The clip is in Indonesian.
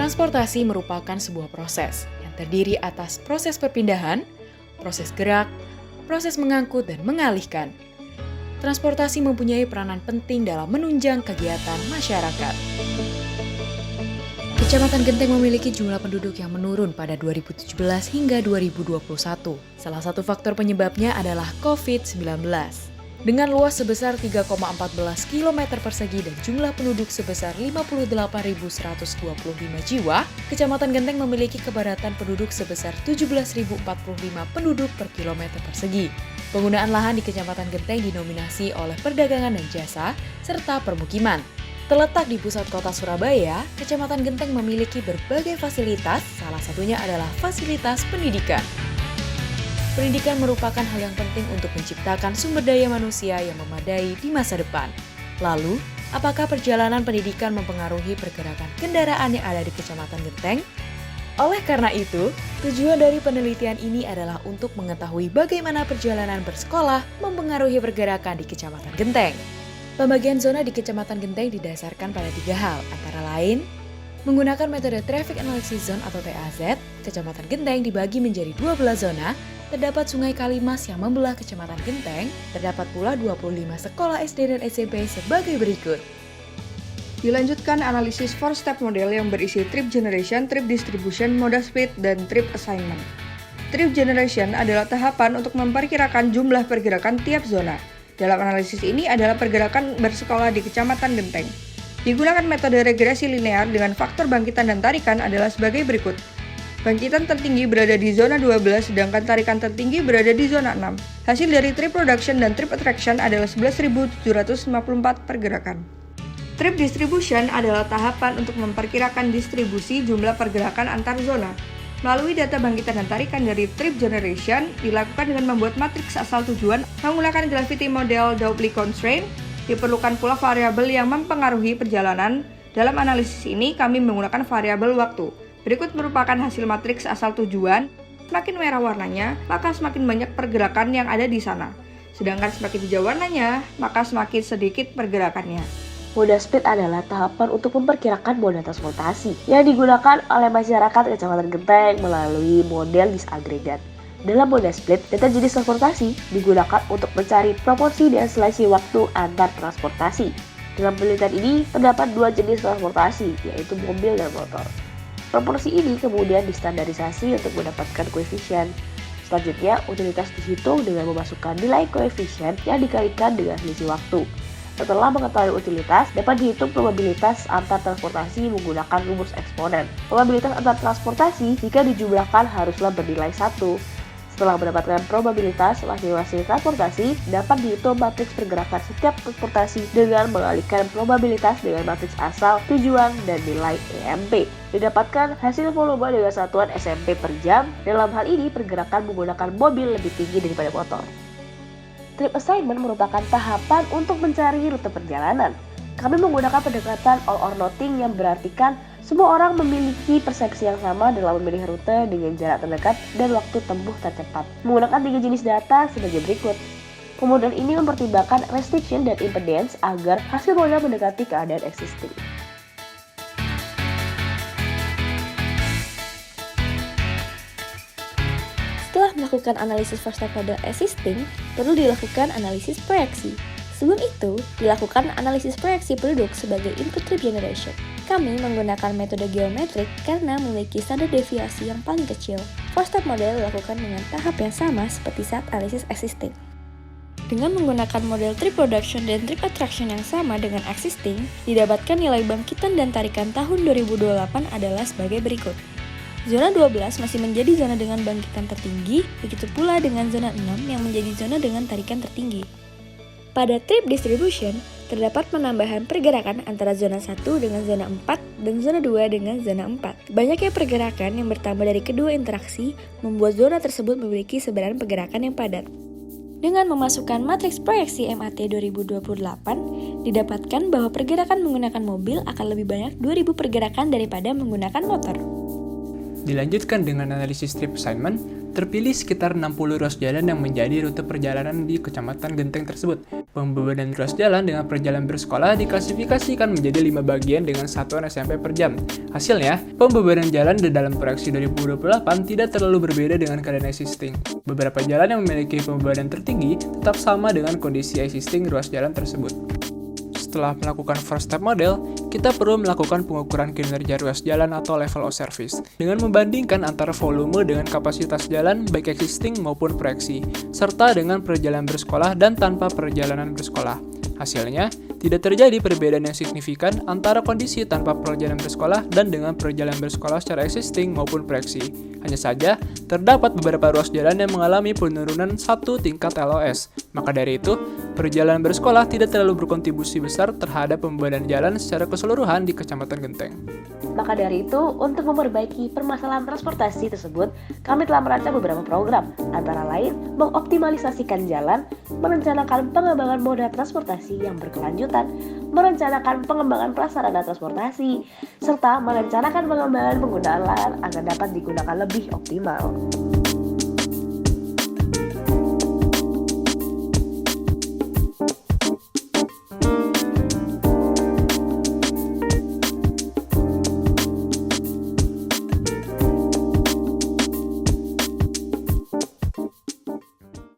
Transportasi merupakan sebuah proses yang terdiri atas proses perpindahan, proses gerak, proses mengangkut dan mengalihkan. Transportasi mempunyai peranan penting dalam menunjang kegiatan masyarakat. Kecamatan Genteng memiliki jumlah penduduk yang menurun pada 2017 hingga 2021. Salah satu faktor penyebabnya adalah COVID-19. Dengan luas sebesar 3,14 km persegi dan jumlah penduduk sebesar 58.125 jiwa, Kecamatan Genteng memiliki kepadatan penduduk sebesar 17.045 penduduk per kilometer persegi. Penggunaan lahan di Kecamatan Genteng dinominasi oleh perdagangan dan jasa, serta permukiman. Terletak di pusat kota Surabaya, Kecamatan Genteng memiliki berbagai fasilitas, salah satunya adalah fasilitas pendidikan. Pendidikan merupakan hal yang penting untuk menciptakan sumber daya manusia yang memadai di masa depan. Lalu, apakah perjalanan pendidikan mempengaruhi pergerakan kendaraan yang ada di Kecamatan Genteng? Oleh karena itu, tujuan dari penelitian ini adalah untuk mengetahui bagaimana perjalanan bersekolah mempengaruhi pergerakan di Kecamatan Genteng. Pembagian zona di Kecamatan Genteng didasarkan pada 3 hal, antara lain, menggunakan metode Traffic Analysis Zone atau TAZ, Kecamatan Genteng dibagi menjadi 12 zona. Terdapat Sungai Kalimas yang membelah Kecamatan Genteng, terdapat pula 25 sekolah SD dan SMP sebagai berikut. Dilanjutkan analisis 4-step model yang berisi trip generation, trip distribution, moda speed, dan trip assignment. Trip generation adalah tahapan untuk memperkirakan jumlah pergerakan tiap zona. Dalam analisis ini adalah pergerakan bersekolah di Kecamatan Genteng. Digunakan metode regresi linear dengan faktor bangkitan dan tarikan adalah sebagai berikut. Bangkitan tertinggi berada di zona 12, sedangkan tarikan tertinggi berada di zona 6. Hasil dari trip production dan trip attraction adalah 11.754 pergerakan. Trip distribution adalah tahapan untuk memperkirakan distribusi jumlah pergerakan antar zona. Melalui data bangkitan dan tarikan dari trip generation, dilakukan dengan membuat matriks asal tujuan menggunakan gravity model doubly constraint. Diperlukan pula variabel yang mempengaruhi perjalanan. Dalam analisis ini, kami menggunakan variabel waktu. Berikut merupakan hasil matriks asal tujuan. Semakin merah warnanya, maka semakin banyak pergerakan yang ada di sana. Sedangkan semakin hijau warnanya, maka semakin sedikit pergerakannya. Moda speed adalah tahapan untuk memperkirakan moda transportasi yang digunakan oleh masyarakat Kecamatan Genteng melalui model disagregat. Dalam moda speed, data jenis transportasi digunakan untuk mencari proporsi dan selisih waktu antar transportasi. Dalam penelitian ini, terdapat 2 jenis transportasi, yaitu mobil dan motor. Proporsi ini kemudian distandarisasi untuk mendapatkan koefisien. Selanjutnya, utilitas dihitung dengan memasukkan nilai koefisien yang dikalikan dengan selisih waktu. Setelah mengetahui utilitas, dapat dihitung probabilitas antar transportasi menggunakan rumus eksponen. Probabilitas antar transportasi jika dijumlahkan haruslah bernilai 1. Setelah mendapatkan probabilitas masing-masing transportasi, dapat dihitung matriks pergerakan setiap transportasi dengan mengalihkan probabilitas dengan matriks asal, tujuan, dan nilai EMP. Didapatkan hasil volume dengan satuan SMP per jam. Dalam hal ini, pergerakan menggunakan mobil lebih tinggi daripada motor. Trip assignment merupakan tahapan untuk mencari rute perjalanan. Kami menggunakan pendekatan all or nothing yang berartikan semua orang memiliki persepsi yang sama dalam memilih rute dengan jarak terdekat dan waktu tempuh tercepat. Menggunakan 3 jenis data sebagai berikut. Kemudian ini mempertimbangkan restriction dan impedance agar hasil model mendekati keadaan existing. Setelah melakukan analisis first step model existing, perlu dilakukan analisis proyeksi. Sebelum itu, dilakukan analisis proyeksi penduduk sebagai input trip generation. Kami menggunakan metode geometrik karena memiliki standar deviasi yang paling kecil. Four-step model dilakukan dengan tahap yang sama seperti saat analisis existing. Dengan menggunakan model trip production dan trip attraction yang sama dengan existing, didapatkan nilai bangkitan dan tarikan tahun 2028 adalah sebagai berikut. Zona 12 masih menjadi zona dengan bangkitan tertinggi, begitu pula dengan zona 6 yang menjadi zona dengan tarikan tertinggi. Pada trip distribution, terdapat penambahan pergerakan antara zona 1 dengan zona 4 dan zona 2 dengan zona 4. Banyaknya pergerakan yang bertambah dari kedua interaksi membuat zona tersebut memiliki sebaran pergerakan yang padat. Dengan memasukkan matriks proyeksi MAT 2028, didapatkan bahwa pergerakan menggunakan mobil akan lebih banyak 2000 pergerakan daripada menggunakan motor. Dilanjutkan dengan analisis trip assignment, Terpilih sekitar 60 ruas jalan yang menjadi rute perjalanan di Kecamatan Genteng tersebut. Pembebanan ruas jalan dengan perjalanan bersekolah diklasifikasikan menjadi 5 bagian dengan satuan SMP per jam. Hasilnya, pembebanan jalan di dalam proyeksi 2028 tidak terlalu berbeda dengan keadaan existing. Beberapa jalan yang memiliki pembebanan tertinggi tetap sama dengan kondisi existing ruas jalan tersebut. Setelah melakukan first step model, kita perlu melakukan pengukuran kinerja ruas jalan atau level of service dengan membandingkan antara volume dengan kapasitas jalan baik existing maupun proyeksi, serta dengan perjalanan bersekolah dan tanpa perjalanan bersekolah. Hasilnya, tidak terjadi perbedaan yang signifikan antara kondisi tanpa perjalanan bersekolah dan dengan perjalanan bersekolah secara existing maupun proyeksi. Hanya saja, terdapat beberapa ruas jalan yang mengalami penurunan satu tingkat LOS. Maka dari itu, perjalanan bersekolah tidak terlalu berkontribusi besar terhadap pembebanan jalan secara keseluruhan di Kecamatan Genteng. Maka dari itu, untuk memperbaiki permasalahan transportasi tersebut, kami telah merancang beberapa program, antara lain mengoptimalisasikan jalan, merencanakan pengembangan moda transportasi yang berkelanjutan, merencanakan pengembangan prasarana transportasi, serta merencanakan pengembangan penggunaan lahan agar dapat digunakan lebih optimal.